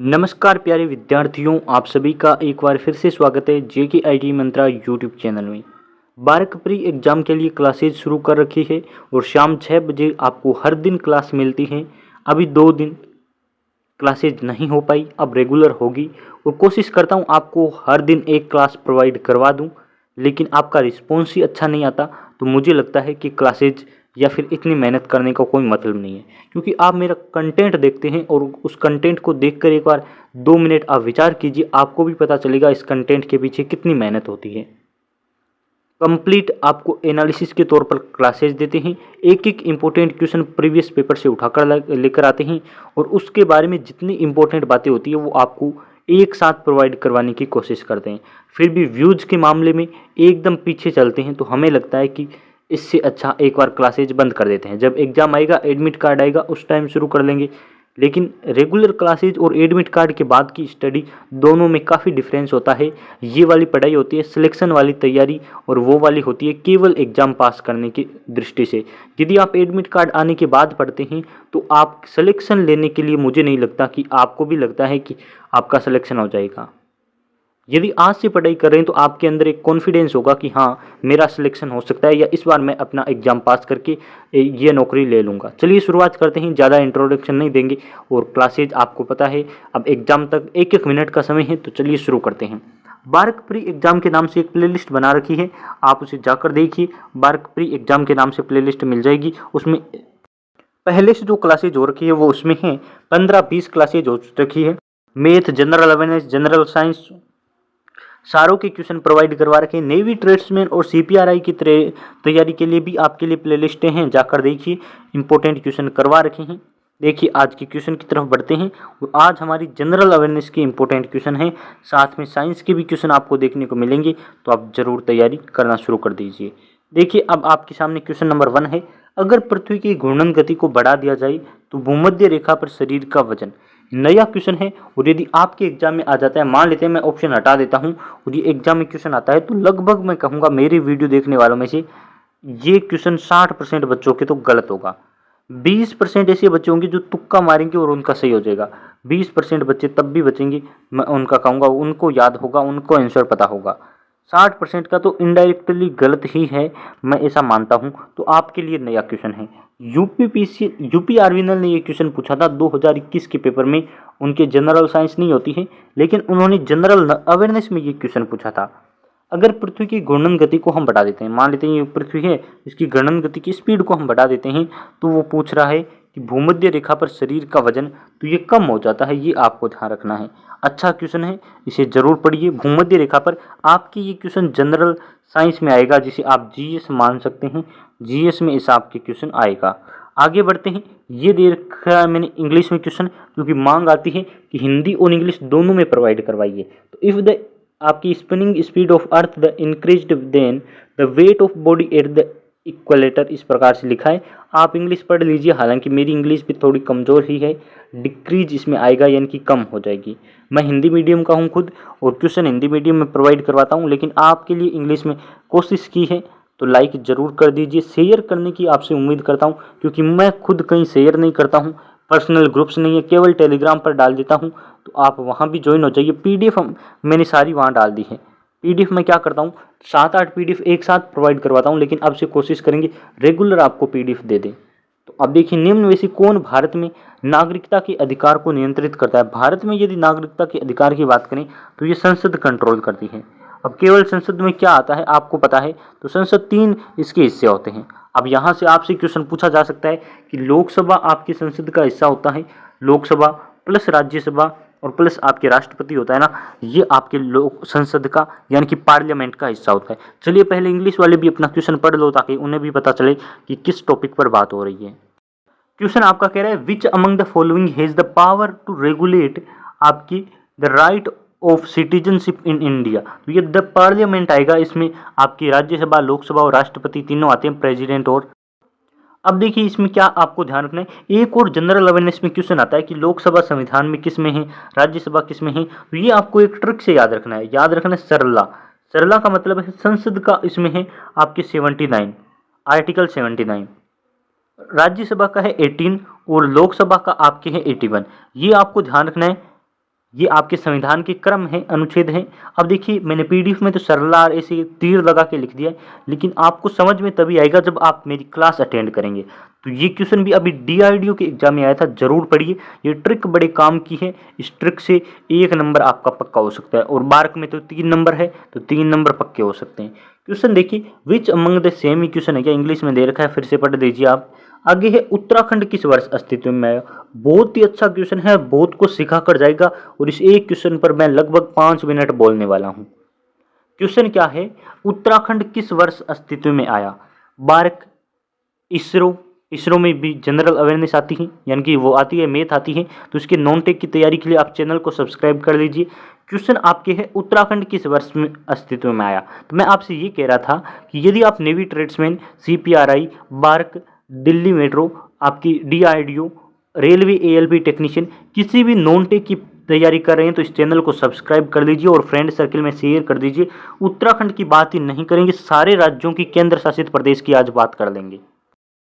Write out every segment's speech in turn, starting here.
नमस्कार प्यारे विद्यार्थियों, आप सभी का एक बार फिर से स्वागत है जेके आईटी मंत्रा यूट्यूब चैनल में। 12 प्री एग्ज़ाम के लिए क्लासेज शुरू कर रखी है और शाम 6 बजे आपको हर दिन क्लास मिलती है। अभी 2 दिन क्लासेज नहीं हो पाई, अब रेगुलर होगी और कोशिश करता हूँ आपको हर दिन एक क्लास प्रोवाइड करवा दूँ, लेकिन आपका रिस्पॉन्स ही अच्छा नहीं आता तो मुझे लगता है कि क्लासेज या फिर इतनी मेहनत करने का कोई मतलब नहीं है। क्योंकि आप मेरा कंटेंट देखते हैं और उस कंटेंट को देखकर एक बार 2 मिनट आप विचार कीजिए, आपको भी पता चलेगा इस कंटेंट के पीछे कितनी मेहनत होती है। कंप्लीट आपको एनालिसिस के तौर पर क्लासेज देते हैं, एक एक इम्पोर्टेंट क्वेश्चन प्रीवियस पेपर से उठाकर लेकर आते हैं और उसके बारे में जितनी इम्पोर्टेंट बातें होती है वो आपको एक साथ प्रोवाइड करवाने की कोशिश करते हैं। फिर भी व्यूज़ के मामले में एकदम पीछे चलते हैं, तो हमें लगता है कि इससे अच्छा एक बार क्लासेज बंद कर देते हैं। जब एग्ज़ाम आएगा, एडमिट कार्ड आएगा, उस टाइम शुरू कर लेंगे। लेकिन रेगुलर क्लासेज और एडमिट कार्ड के बाद की स्टडी दोनों में काफ़ी डिफरेंस होता है। ये वाली पढ़ाई होती है सिलेक्शन वाली तैयारी और वो वाली होती है केवल एग्ज़ाम पास करने की दृष्टि से। यदि आप एडमिट कार्ड आने के बाद पढ़ते हैं तो आप सिलेक्शन लेने के लिए, मुझे नहीं लगता कि आपको भी लगता है कि आपका सिलेक्शन हो जाएगा। यदि आज से पढ़ाई कर रहे हैं तो आपके अंदर एक कॉन्फिडेंस होगा कि हाँ, मेरा सिलेक्शन हो सकता है या इस बार मैं अपना एग्ज़ाम पास करके ये नौकरी ले लूँगा। चलिए शुरुआत करते हैं, ज़्यादा इंट्रोडक्शन नहीं देंगे और क्लासेज आपको पता है अब एग्ज़ाम तक 1-1 मिनट का समय है, तो चलिए शुरू करते हैं। बार्क प्री एग्ज़ाम के नाम से एक प्लेलिस्ट बना रखी है, आप उसे जाकर देखिए। बार्क प्री एग्ज़ाम के नाम से प्लेलिस्ट मिल जाएगी। उसमें पहले से जो क्लासेज हो रखी है वो उसमें है, 15-20 क्लासेज हो रखी है। Math, general awareness, general science सारों के क्वेश्चन प्रोवाइड करवा रखे हैं। नेवी, ट्रेड्समैन और सीपीआरआई की तैयारी के लिए भी आपके लिए प्लेलिस्टें हैं, जाकर देखिए। इंपॉर्टेंट क्वेश्चन करवा रखे हैं। देखिए आज के क्वेश्चन की तरफ बढ़ते हैं और आज हमारी जनरल अवेयरनेस के इंपॉर्टेंट क्वेश्चन हैं, साथ में साइंस के भी क्वेश्चन आपको देखने को मिलेंगे, तो आप जरूर तैयारी करना शुरू कर दीजिए। देखिए अब आपके सामने क्वेश्चन नंबर 1 है, अगर पृथ्वी की घूर्णन गति को बढ़ा दिया जाए तो भूमध्य रेखा पर शरीर का वजन। नया क्वेश्चन है और यदि आपके एग्जाम में आ जाता है, मान लेते हैं मैं ऑप्शन हटा देता हूं और ये एग्जाम में क्वेश्चन आता है, तो लगभग मैं कहूंगा मेरी वीडियो देखने वालों में से ये क्वेश्चन 60% बच्चों के तो गलत होगा। 20% ऐसे बच्चे होंगे जो तुक्का मारेंगे और उनका सही हो जाएगा। 20% बच्चे तब भी बचेंगे, मैं उनका कहूंगा उनको याद होगा, उनको आंसर पता होगा। 60% का तो इनडायरेक्टली गलत ही है, मैं ऐसा मानता हूं। तो आपके लिए नया क्वेश्चन है। यूपी आर्विनल ने ये क्वेश्चन पूछा था 2021 के पेपर में। उनके जनरल साइंस नहीं होती है, लेकिन उन्होंने जनरल अवेयरनेस में ये क्वेश्चन पूछा था। अगर पृथ्वी की घूर्णन गति को हम बढ़ा देते हैं, मान लेते हैं ये पृथ्वी है, इसकी घूर्णन गति की स्पीड को हम बढ़ा देते हैं, तो वो पूछ रहा है कि भूमध्य रेखा पर शरीर का वजन, तो ये कम हो जाता है। ये आपको ध्यान रखना है। अच्छा क्वेश्चन है, इसे जरूर पढ़िए। भूमध्य रेखा पर आपकी ये क्वेश्चन जनरल साइंस में आएगा, जिसे आप जीएस मान सकते हैं। जीएस में इस आपके क्वेश्चन आएगा। आगे बढ़ते हैं। ये दे रखा है मैंने इंग्लिश में क्वेश्चन, क्योंकि मांग आती है कि हिंदी और इंग्लिश दोनों में प्रोवाइड करवाइए। तो इफ द आपकी spinning speed of earth the increased then the weight of body at the equator, इस प्रकार से लिखा है। आप इंग्लिश पढ़ लीजिए, हालांकि मेरी इंग्लिश भी थोड़ी कमज़ोर ही है। डिक्रीज इसमें आएगा, यानी कि कम हो जाएगी। मैं हिंदी मीडियम का हूँ खुद और क्वेश्चन हिंदी मीडियम में प्रोवाइड करवाता हूँ, लेकिन आपके लिए इंग्लिश में कोशिश की है, तो लाइक ज़रूर कर दीजिए। शेयर करने की आपसे उम्मीद करता हूँ, क्योंकि मैं खुद कहीं शेयर नहीं करता हूँ, पर्सनल ग्रुप्स नहीं है, केवल टेलीग्राम पर डाल देता हूँ, तो आप वहाँ भी ज्वाइन हो जाइए। पीडीएफ मैंने सारी वहाँ डाल दी है। पीडीएफ में क्या करता हूँ, 7-8 पीडीएफ एक साथ प्रोवाइड करवाता हूँ, लेकिन अब से कोशिश करेंगे रेगुलर आपको पीडीएफ दे दें। तो अब देखिए, निम्न में से कौन भारत में नागरिकता के अधिकार को नियंत्रित करता है। भारत में यदि नागरिकता के अधिकार की बात करें तो ये संसद कंट्रोल करती है। अब केवल संसद में क्या आता है आपको पता है, तो संसद 3 इसके हिस्से होते हैं। अब यहाँ से आपसे क्वेश्चन पूछा जा सकता है कि लोकसभा आपकी संसद का हिस्सा होता है, लोकसभा प्लस राज्यसभा और प्लस आपके राष्ट्रपति होता है ना, ये आपके लोक संसद का यानी कि पार्लियामेंट का हिस्सा होता है। चलिए पहले इंग्लिश वाले भी अपना क्वेश्चन पढ़ लो, ताकि उन्हें भी पता चले कि किस टॉपिक पर बात हो रही है। क्वेश्चन आपका कह रहा है, which among the following has the power to regulate आपकी the right of citizenship in India. तो ये द पार्लियामेंट आएगा, इसमें आपकी राज्यसभा, लोकसभा और राष्ट्रपति तीनों आते हैं, प्रेसिडेंट। और अब देखिए इसमें क्या आपको ध्यान रखना है, एक और जनरल अवेयरनेस में क्वेश्चन आता है कि लोकसभा संविधान में किस में है, राज्यसभा किस में है। तो ये आपको एक ट्रिक से याद रखना है, सरला। सरला का मतलब है संसद का इसमें है आपके 79, आर्टिकल 79, राज्यसभा का है 18 और लोकसभा का आपके है 81। ये आपको ध्यान रखना है। ये आपके संविधान के क्रम है, अनुच्छेद हैं। अब देखिए मैंने पीडीएफ में तो सरला ऐसे तीर लगा के लिख दिया है, लेकिन आपको समझ में तभी आएगा जब आप मेरी क्लास अटेंड करेंगे। तो ये क्वेश्चन भी अभी डीआरडीओ के एग्जाम में आया था, जरूर पढ़िए। ये ट्रिक बड़े काम की है, इस ट्रिक से 1 नंबर आपका पक्का हो सकता है, और मार्क में तो 3 नंबर है, तो 3 नंबर पक्के हो सकते हैं। क्वेश्चन देखिए, विच among the same, he question है क्या, इंग्लिश में दे रखा है, फिर से पढ़ दीजिए आप। आगे है उत्तराखंड किस वर्ष अस्तित्व में आया। बहुत ही अच्छा क्वेश्चन है, बहुत कुछ सिखा कर जाएगा, और इस एक क्वेश्चन पर मैं लगभग 5 मिनट बोलने वाला हूँ। क्वेश्चन क्या है, उत्तराखंड किस वर्ष अस्तित्व में आया। बार्क, इसरो में भी जनरल अवेयरनेस आती है, यानी कि वो आती है, मैथ आती है, तो इसके नॉन टेक की तैयारी के लिए आप चैनल को सब्सक्राइब कर लीजिए। क्वेश्चन आपके है, उत्तराखंड किस वर्ष में अस्तित्व में आया। तो मैं आपसे ये कह रहा था कि यदि आप navy tradesman, CPRI, BARC, Delhi metro, आपकी डीआरडीओ, रेलवे एएलपी टेक्नीशियन, किसी भी नॉन टेक की तैयारी कर रहे हैं तो इस चैनल को सब्सक्राइब कर लीजिए और फ्रेंड सर्कल में शेयर कर दीजिए। उत्तराखंड की बात ही नहीं करेंगे, सारे राज्यों की, केंद्र शासित प्रदेश की आज बात कर लेंगे।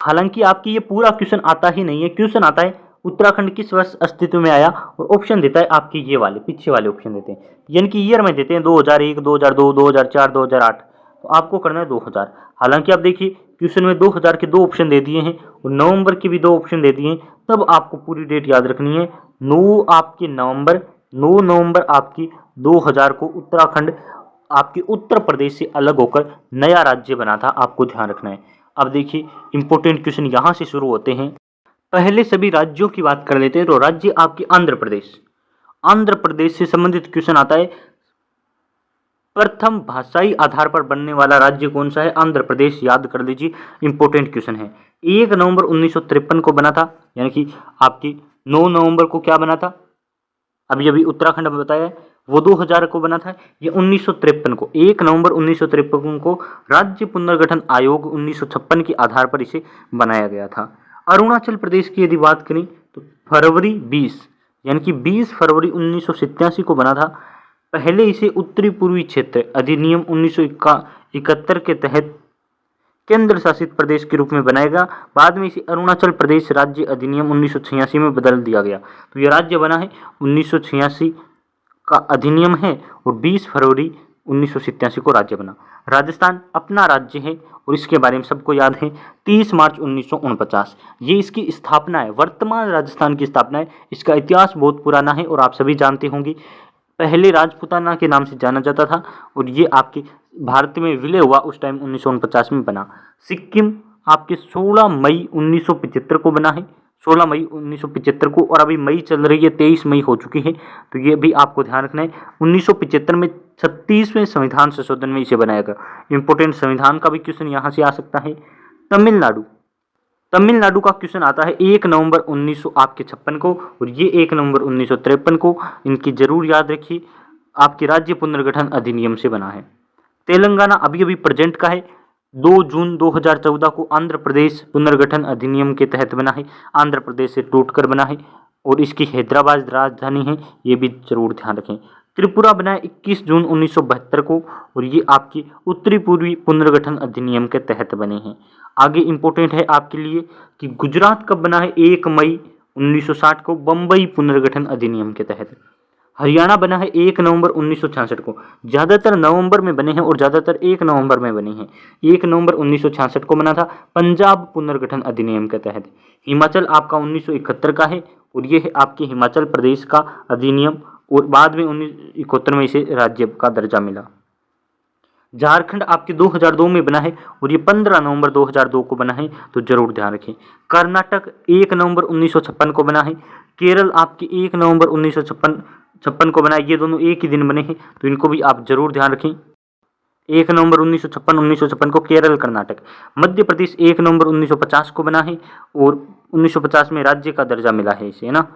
हालांकि आपकी ये पूरा क्वेश्चन आता ही नहीं है, क्वेश्चन आता है उत्तराखंड किस वर्ष अस्तित्व में आया, और ऑप्शन देता है आपके ये वाले पीछे वाले ऑप्शन देते हैं, यानी कि ईयर में देते हैं 2001, 2002, 2004, 2008, तो आपको करना है 2000। हालांकि आप देखिए क्वेश्चन में 2000 के 2 ऑप्शन दे दिए हैं और नवंबर के भी 2 ऑप्शन दे दिए हैं, तब आपको पूरी डेट याद रखनी है। 9 नवंबर आपकी 2000 को उत्तराखंड आपके उत्तर प्रदेश से अलग होकर नया राज्य बना था, आपको ध्यान रखना है। अब देखिए इंपॉर्टेंट क्वेश्चन यहाँ से शुरू होते हैं। पहले सभी राज्यों की बात कर लेते हैं, तो राज्य आपके आंध्र प्रदेश, आंध्र प्रदेश से संबंधित क्वेश्चन आता है। प्रथम भाषाई आधार पर बनने वाला राज्य कौन सा है, आंध्र प्रदेश, याद कर लीजिए, इंपॉर्टेंट क्वेश्चन है। 1 नवंबर 1953 को बना था, यानी कि आपकी 9 नवंबर को क्या बना था, अभी अभी उत्तराखंड में बताया है, वो 2000 को बना था। ये 1953 को, 1 नवंबर 1953 को राज्य पुनर्गठन आयोग 1956 के आधार पर इसे बनाया गया था। अरुणाचल प्रदेश की यदि बात करें तो फरवरी 20, यानी कि 20 फरवरी 1987 को बना था। पहले इसे उत्तरी पूर्वी क्षेत्र अधिनियम 1971 के तहत केंद्र शासित प्रदेश के रूप में बनाएगा, बाद में इसे अरुणाचल प्रदेश राज्य अधिनियम 1986 में बदल दिया गया। तो यह राज्य बना है 1986 का अधिनियम है, और 20 फरवरी 1987 को राज्य बना। राजस्थान अपना राज्य है और इसके बारे में सबको याद है, 30 मार्च 1949 ये इसकी स्थापना है, वर्तमान राजस्थान की स्थापना है। इसका इतिहास बहुत पुराना है और आप सभी जानते होंगे, पहले राजपूताना के नाम से जाना जाता था, और ये आपके भारत में विलय हुआ उस टाइम 1949 में बना। सिक्किम आपके 16 मई 1975 को बना है, 16 मई 1975 को, और अभी मई चल रही है, 23 मई हो चुकी है, तो ये भी आपको ध्यान रखना है। 1975 में 36वें संविधान संशोधन में इसे बनाया गया। इंपोर्टेंट संविधान का भी क्वेश्चन यहाँ से आ सकता है। तमिलनाडु का क्वेश्चन आता है 1 नवंबर 1956 को, और ये 1 नवंबर 1953 को, इनकी जरूर याद रखिए, आपके राज्य पुनर्गठन अधिनियम से बना है। तेलंगाना अभी अभी प्रेजेंट का है, 2 जून 2014 को आंध्र प्रदेश पुनर्गठन अधिनियम के तहत बना है, आंध्र प्रदेश से टूटकर बना है, और इसकी हैदराबाद राजधानी है, ये भी जरूर ध्यान रखें। त्रिपुरा बना है 21 जून 1972 को, और ये आपकी उत्तरी पूर्वी पुनर्गठन अधिनियम के तहत बने हैं। आगे इंपॉर्टेंट है आपके लिए कि गुजरात कब बना है, 1 मई 1960 को, बम्बई पुनर्गठन अधिनियम के तहत। हरियाणा बना है 1 नवंबर 1966 को, ज़्यादातर नवंबर में बने हैं और ज़्यादातर 1 नवंबर में बने हैं। 1 नवंबर 1966 को बना था पंजाब पुनर्गठन अधिनियम के तहत। हिमाचल आपका 1971 का है, और ये है आपके हिमाचल प्रदेश का अधिनियम, और बाद में 1971 में इसे राज्य का दर्जा मिला। झारखंड आपके 2002 में बना है, और ये 15 नवंबर 2002 को बना है, तो जरूर ध्यान रखें। कर्नाटक 1 नवंबर 1956 को बना है। केरल आपके 1 नवंबर 1956 को बना है, ये दोनों एक ही दिन बने हैं, तो इनको भी आप जरूर ध्यान रखें। 1 नवंबर 1956 को केरल कर्नाटक। मध्य प्रदेश 1 नवंबर 1950 को बना है, और 1950 में राज्य का दर्जा मिला है इसे, है ना।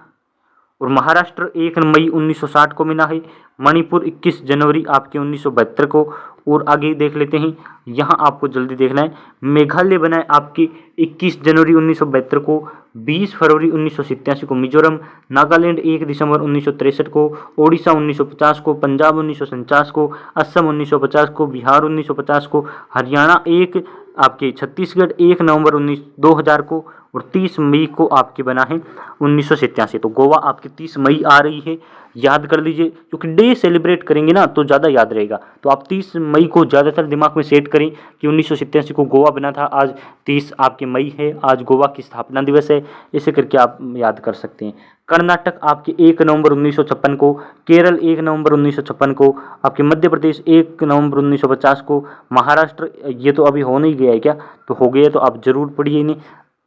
और महाराष्ट्र 1 मई 1960 को बना है। मणिपुर 21 जनवरी आपके 1972 को, और आगे देख लेते हैं, यहाँ आपको जल्दी देखना है। मेघालय बना है आपकी 21 जनवरी 1972 को, 20 फरवरी 1987 को मिजोरम। नागालैंड 1 दिसंबर 1963 को, ओडिशा 1950 को, पंजाब 1949 को, असम 1950 को, बिहार 1950 को, हरियाणा 1 आपके, छत्तीसगढ़ 1 नवंबर 2000 को, और 30 मई को आपके बना है 1987। तो गोवा आपकी 30 मई आ रही है, याद कर लीजिए, क्योंकि डे सेलिब्रेट करेंगे ना तो ज़्यादा याद रहेगा। तो आप 30 मई को ज़्यादातर दिमाग में सेट करें कि 1987 को गोवा बना था, आज 30 आपके मई है, आज गोवा की स्थापना दिवस है, ऐसे करके आप याद कर सकते हैं। कर्नाटक आपके 1 नवंबर 1956 को, केरल 1 नवंबर 1956 को, आपके मध्य प्रदेश 1 नवंबर 1950 को, महाराष्ट्र ये तो अभी हो नहीं गया है क्या, तो हो गया, तो आप जरूर पढ़िए इन्हें।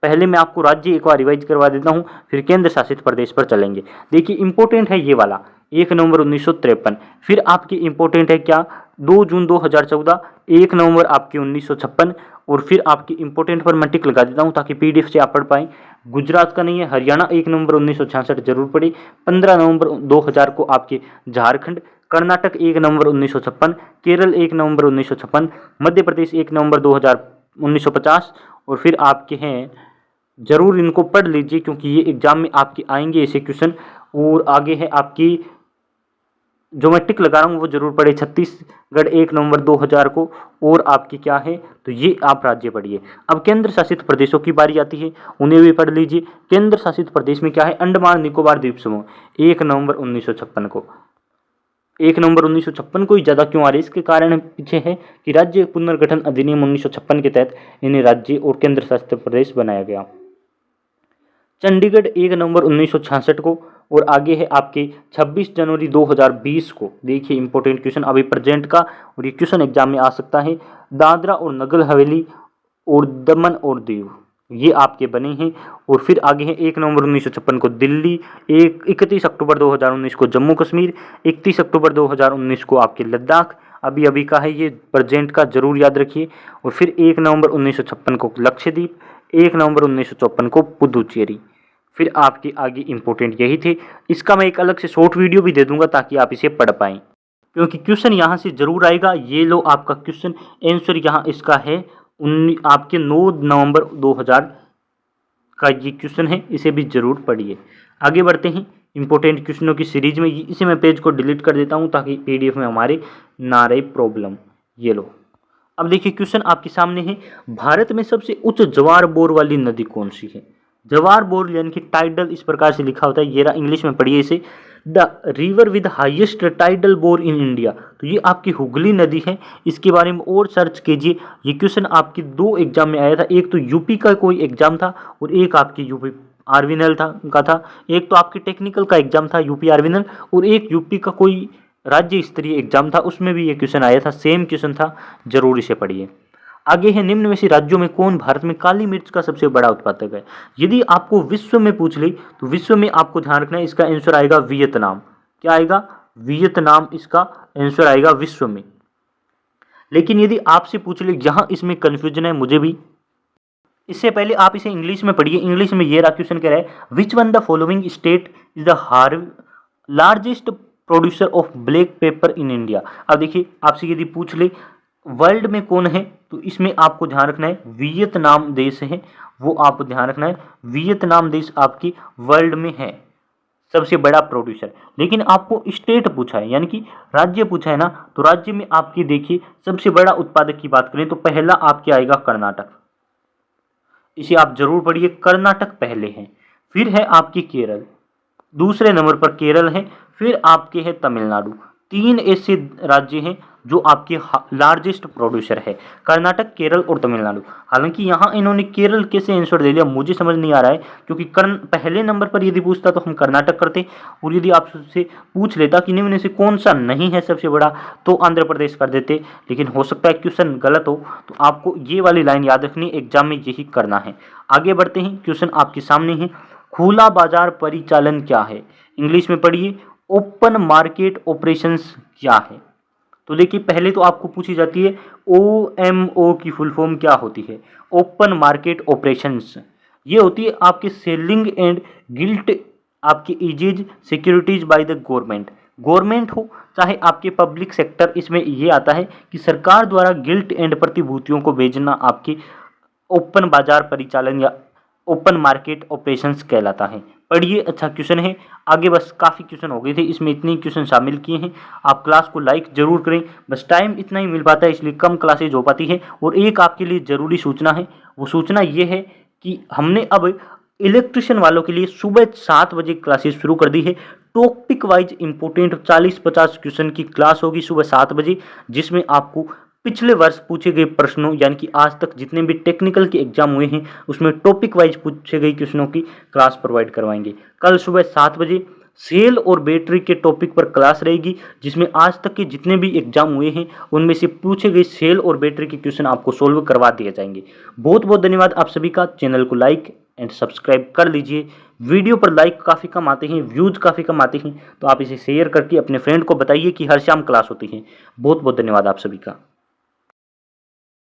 पहले मैं आपको राज्य एक बार रिवाइज करवा देता हूँ, फिर केंद्र शासित प्रदेश पर चलेंगे। देखिए इंपॉर्टेंट है ये वाला 1 नवंबर 1953, फिर आपकी इंपॉर्टेंट है क्या 2 जून 2014, 1 नवंबर आपके 1956, और फिर आपकी इंपॉर्टेंट पर मैं टिक लगा देता हूँ ताकि पीडीएफ से आप पढ़ पाएँ। गुजरात का नहीं है, हरियाणा 1 नवंबर 1966 जरूर पढ़े, 15 नवंबर 2000 को आपके झारखंड, कर्नाटक 1 नवंबर 1956, केरल 1 नवंबर 1956, मध्य प्रदेश 1 नवंबर 1950, और फिर आपके हैं, जरूर इनको पढ़ लीजिए क्योंकि ये एग्जाम में आपके आएंगे ऐसे क्वेश्चन। और आगे है आपकी जो मैं टिक लगा रहा हूँ वो जरूर पढ़े, छत्तीसगढ़ 1 नवंबर 2000 को, और आपकी क्या है, तो ये आप राज्य पढ़िए। अब केंद्र शासित प्रदेशों की बारी आती है, उन्हें भी पढ़ लीजिए। केंद्र शासित प्रदेश में क्या है, अंडमान निकोबार द्वीप समूह 1 नवंबर 1956 को, 1 नवंबर 1956 को ही ज़्यादा क्यों आ रही है, इसके कारण पीछे है कि राज्य पुनर्गठन अधिनियम 1956 के तहत इन्हें राज्य और केंद्र शासित प्रदेश बनाया गया। चंडीगढ़ 1 नवंबर 1966 को, और आगे है आपके 26 जनवरी 2020 को। देखिए इंपॉर्टेंट क्वेश्चन अभी प्रेजेंट का, और ये क्वेश्चन एग्जाम में आ सकता है। दादरा और नगर हवेली और दमन और दीव ये आपके बने हैं। और फिर आगे है 1 नवंबर 1956 को दिल्ली, 31 अक्टूबर 2019 को जम्मू कश्मीर, 31 अक्टूबर 2019 को आपके लद्दाख, अभी अभी का है ये, प्रेजेंट का जरूर याद रखिए। और फिर 1 नवंबर 1956 को लक्षद्वीप, 1 नवंबर 1954 को पुदुचेरी। फिर आपके आगे इंपॉर्टेंट यही थे। इसका मैं एक अलग से शॉर्ट वीडियो भी दे दूंगा ताकि आप इसे पढ़ पाएँ, क्योंकि क्वेश्चन यहाँ से जरूर आएगा। ये लो आपका क्वेश्चन आंसर यहाँ इसका है आपके 9 नवंबर 2000 का ये क्वेश्चन है, इसे भी जरूर पढ़िए। आगे बढ़ते हैं इंपॉर्टेंट क्वेश्चनों की सीरीज में। इसे मैं पेज को डिलीट कर देता हूँ ताकि पीडीएफ में हमारे ना रहे प्रॉब्लम। ये लो, अब देखिए क्वेश्चन आपके सामने है, भारत में सबसे उच्च ज्वार बोर वाली नदी कौन सी है। जवार बोर यानी कि टाइडल इस प्रकार से लिखा होता है, ये रहा, इंग्लिश में पढ़िए इसे, the river with highest tidal bore in India. तो ये आपकी हुगली नदी है, इसके बारे में और सर्च कीजिए। ये क्वेश्चन आपके 2 एग्जाम में आया था, एक तो यूपी का कोई एग्जाम था और एक आपकी यूपी आरविनल था। एक तो आपके टेक्निकल का एग्जाम था यूपी आरविनल, और एक यूपी का कोई राज्य स्तरीय एग्जाम था, उसमें भी ये क्वेश्चन आया था, सेम क्वेश्चन था, जरूर इसे पढ़िए। आगे है, निम्न में से राज्यों में कौन भारत में काली मिर्च का सबसे बड़ा उत्पादक है। यदि आपको विश्व में पूछ ले तो विश्व में आपको ध्यान रखना है, इसका आंसर आएगा वियतनाम। क्या आएगा, वियतनाम इसका आंसर आएगा विश्व में। लेकिन यदि आपसे पूछ ले, यहाँ इसमें कंफ्यूजन है मुझे भी, इससे पहले आप इसे इंग्लिश में पढ़िए। इंग्लिश में ये रहा क्वेश्चन कह रहा है, which one the following state is the largest producer of black paper in India. अब देखिए आपसे यदि पूछ ले वर्ल्ड में कौन है, तो इसमें आपको ध्यान रखना है वियतनाम देश है, वो आपको ध्यान रखना है, वियतनाम देश आपकी वर्ल्ड में है सबसे बड़ा प्रोड्यूसर। लेकिन आपको स्टेट पूछा है, यानी कि राज्य पूछा है ना, तो राज्य में आपकी देखिए सबसे बड़ा उत्पादक की बात करें तो पहला आपके आएगा कर्नाटक, इसे आप जरूर पढ़िए, कर्नाटक पहले है। फिर है आपकी केरल, दूसरे नंबर पर केरल है, फिर आपके है तमिलनाडु। 3 ऐसे राज्य हैं जो आपके लार्जेस्ट प्रोड्यूसर है, कर्नाटक, केरल और तमिलनाडु। हालांकि यहाँ इन्होंने केरल कैसे आंसर दे दिया मुझे समझ नहीं आ रहा है, क्योंकि पहले नंबर पर यदि पूछता तो हम कर्नाटक करते, और यदि आपसे पूछ लेता कि निम्न में से कौन सा नहीं है सबसे बड़ा तो आंध्र प्रदेश कर देते। लेकिन हो सकता है क्वेश्चन गलत हो, तो आपको ये वाली लाइन याद रखनी, एग्जाम में यही करना है। आगे बढ़ते हैं, क्वेश्चन आपके सामने है, खुला बाजार परिचालन क्या है। इंग्लिश में पढ़िए, ओपन मार्केट ऑपरेशंस क्या है। तो देखिए पहले तो आपको पूछी जाती है OMO की फुल फॉर्म क्या होती है, ओपन मार्केट ऑपरेशंस। ये होती है आपके सेलिंग एंड गिल्ट आपकी इजेज सिक्योरिटीज बाय द गवर्नमेंट हो चाहे आपके पब्लिक सेक्टर, इसमें ये आता है कि सरकार द्वारा गिल्ट एंड प्रतिभूतियों को बेचना आपकी ओपन बाजार परिचालन या ओपन मार्केट ऑपरेशंस कहलाता है। पढ़िए, अच्छा क्वेश्चन है। आगे बस काफ़ी क्वेश्चन हो गए थे, इसमें इतने क्वेश्चन शामिल किए हैं। आप क्लास को लाइक जरूर करें, बस टाइम इतना ही मिल पाता है इसलिए कम क्लासेज हो पाती है। और एक आपके लिए ज़रूरी सूचना है, वो सूचना ये है कि हमने अब इलेक्ट्रिशियन वालों के लिए सुबह 7 बजे क्लासेस शुरू कर दी है। टॉपिक वाइज इंपॉर्टेंट 40-50 क्वेश्चन की क्लास होगी सुबह 7 बजे, जिसमें आपको पिछले वर्ष पूछे गए प्रश्नों यानी कि आज तक जितने भी टेक्निकल के एग्जाम हुए हैं उसमें टॉपिक वाइज पूछे गए क्वेश्चनों की क्लास प्रोवाइड करवाएंगे। कल सुबह 7 बजे सेल और बैटरी के टॉपिक पर क्लास रहेगी, जिसमें आज तक के जितने भी एग्जाम हुए हैं उनमें से पूछे गए सेल और बैटरी के क्वेश्चन आपको सोल्व करवा दिए जाएंगे। बहुत बहुत धन्यवाद आप सभी का। चैनल को लाइक एंड सब्सक्राइब कर लीजिए। वीडियो पर लाइक काफ़ी कम आते हैं, व्यूज काफ़ी कम आते हैं, तो आप इसे शेयर करके अपने फ्रेंड को बताइए कि हर शाम क्लास होती है। बहुत बहुत धन्यवाद आप सभी का।